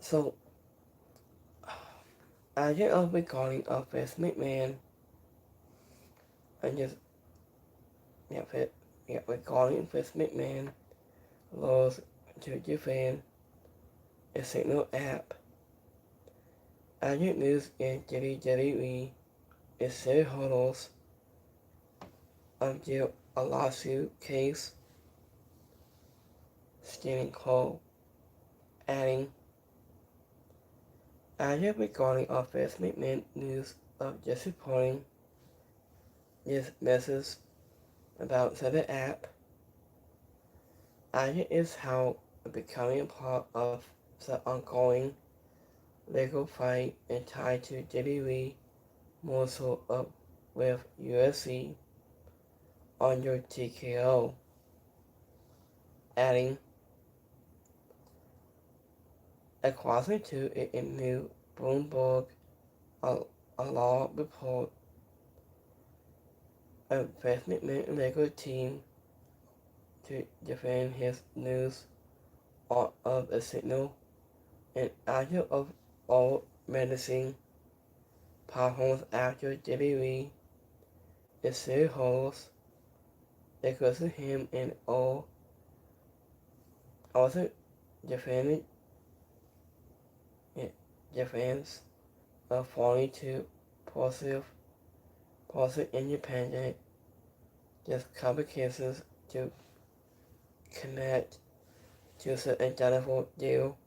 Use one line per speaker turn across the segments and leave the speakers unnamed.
So, I get up recording of this McMahon and just, recording this McMahon lost to defend a signal app. Agent news in WWE is shareholders until a lawsuit case standing cold, adding agent regarding office McMahon news of just reporting this message about the app. Agent is how becoming a part of the ongoing legal fight and tied to WWE more so up with UFC under TKO, adding according to a new Bloomberg a law report, a investment legal team to defend his news of a signal and agent of all medicine platforms after WWE is shareholders accusing him and all also defended defense of falling to positive independent just cover cases to connect to the identical deal.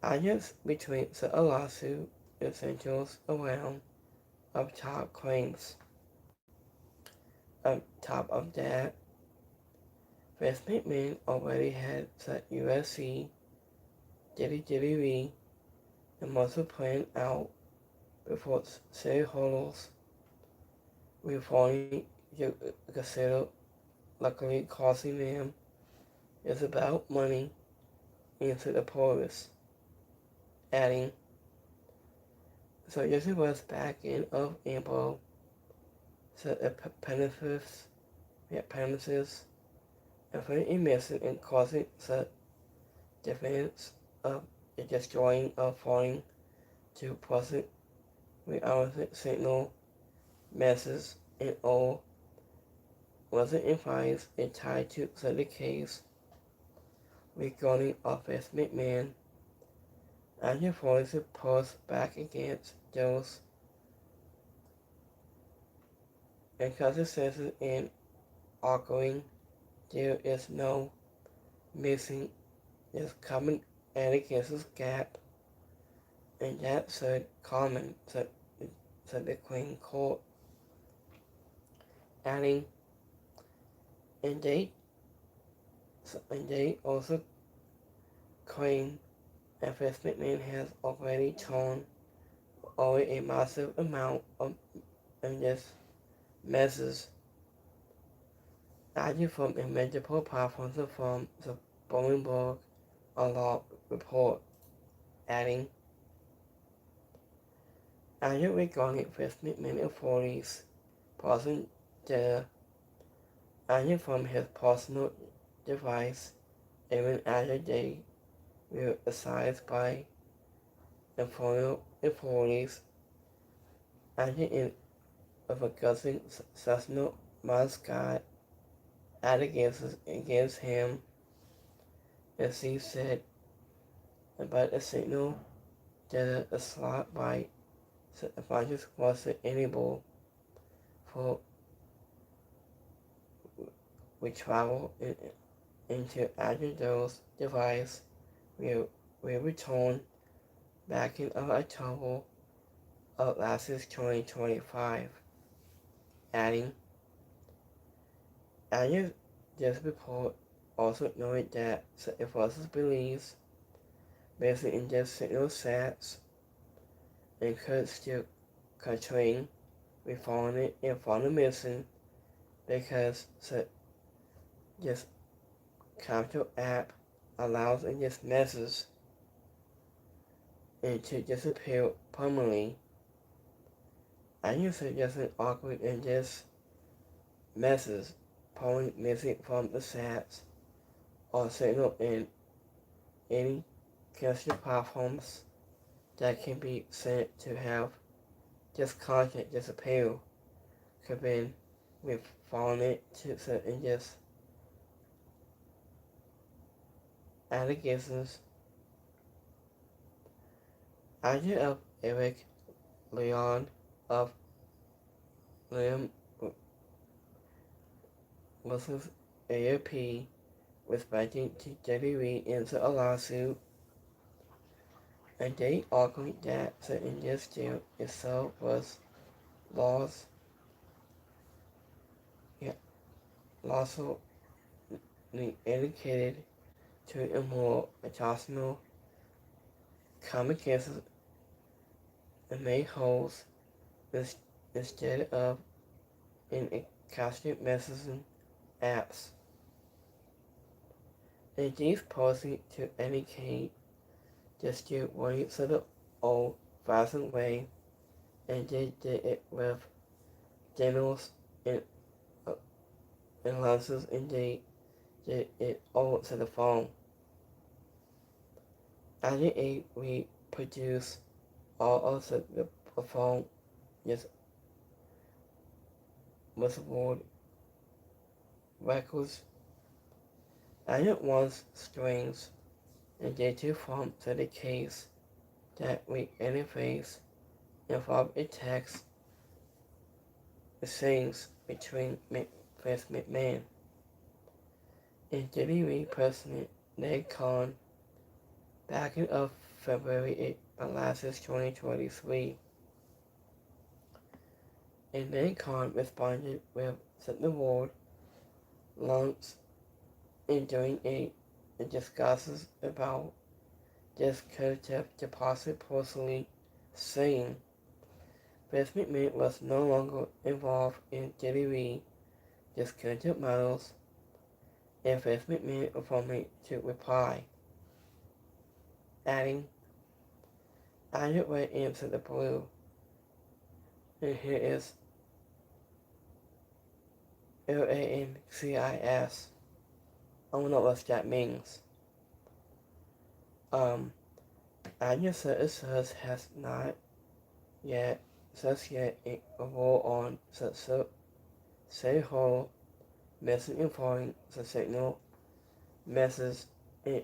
Agents between the lawsuit essentials around of top claims. On top of that, Vince McMahon already had the UFC, WWE, and muscle plan out before shareholders reforming to consider luckily costing them is about money into the poorest, adding, so this was back in of April, so the premises and for immersion in causing the defense of the destroying of falling to present reality signal masses and all wasn't implies and tied to the case regarding Office McMahon and the voice post back against those and consequences in arguing there is no missing this common education gap and that said common said the Queen Court, adding and they also claim FS McMahon has already torn away a massive amount of this messes adding from a multiple platforms from the Bloomberg a law report, adding agent regarding FS McMahon authorities pausing data agent from his personal device even after they were assigned by authorities agent in of a cousin Cessna mascot allegations against him as he said about a signal that a slot by the advantage wasn't enabled for we travel into Agent's device will return back in October of last 2025, adding Agent this report also noted that the forces believes based in just signal sets and could still constrain reforming and fundamentation because the this capital app allows in this message and to disappear permanently. I am suggesting awkward in this message, probably missing from the sets or signal in any cancelled platforms that can be said to have this content disappear could be with following it to certain just allegations. Idea of Eric Leon of Liam Wilson's AOP respecting to WWE into a lawsuit, and they argued that certain this deal itself was laws. Lawsuit indicated to a more intentional communications and made holes instead of in encapsulated messaging apps. And these posing to indicate the still ways of the old-fashioned way, and they did it with demos and lenses, and they did it all to the phone. After we produce all of the phone just whistleboard records. I didn't want strings and data form to the case that we interface involve a text exchange between Vince McMahon and WWE President Nick Khan back in February 2023. And Nick Khan responded with the word launch and during a discussions about this collective deposit personally saying Vince McMahon was no longer involved in WWE discounted models, and Vince McMahon informed to reply, adding, "I went into the blue, and here is LANCIS. I don't know what that means. Anya Services has not yet a role on Shareholder misinforming the signal message and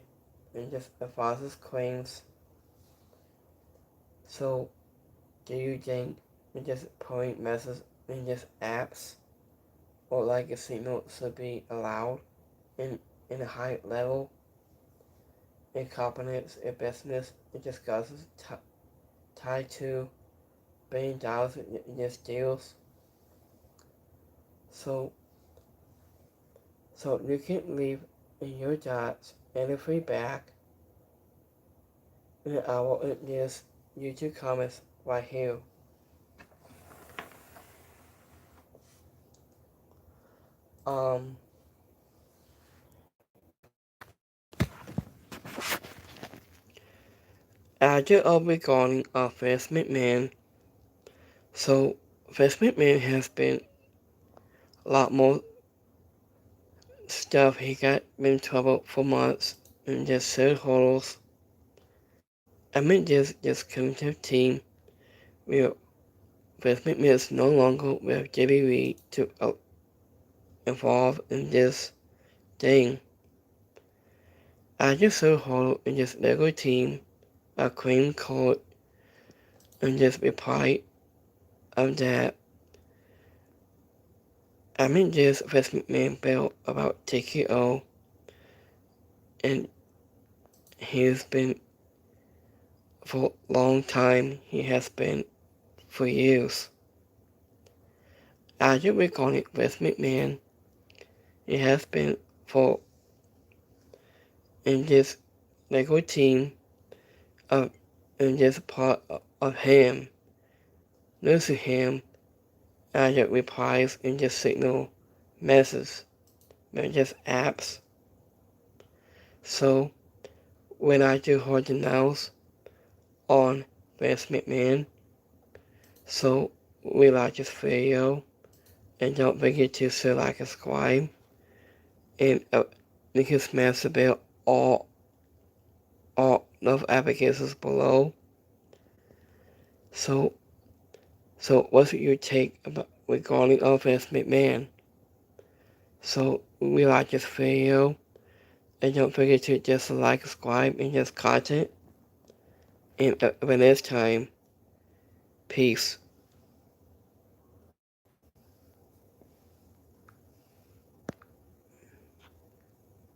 just false claims. So, do you think just putting messages in just apps or like a signal should be allowed in a high level in companies and business and discussions tied to $1 billion in just deals? So you can leave in your dots any feedback, and I will just YouTube comments right here. After regarding Vince McMahon, so Vince McMahon has been a lot more stuff. He got in trouble for months and just shareholders. I mean, this collective team where Vince McMahon is no longer with WWE to involve in this thing. I just shareholder in this legal team a claim court and just reply of that. I mean, this Vince McMahon bill about TKO, and he's been for a long time. He has been for years. After recording Vince McMahon, he has been for in this legal team of in this part of him, losing him after replies in this signal message, not just apps. So when I do hold the nails on Vince McMahon, so we like this video, and don't forget to share, like, and subscribe, and make us smash the bell all all those applications below. So what's your take about regarding of Vince McMahon? So we like this video, and don't forget to just like, subscribe, and just content. And when it's time, peace.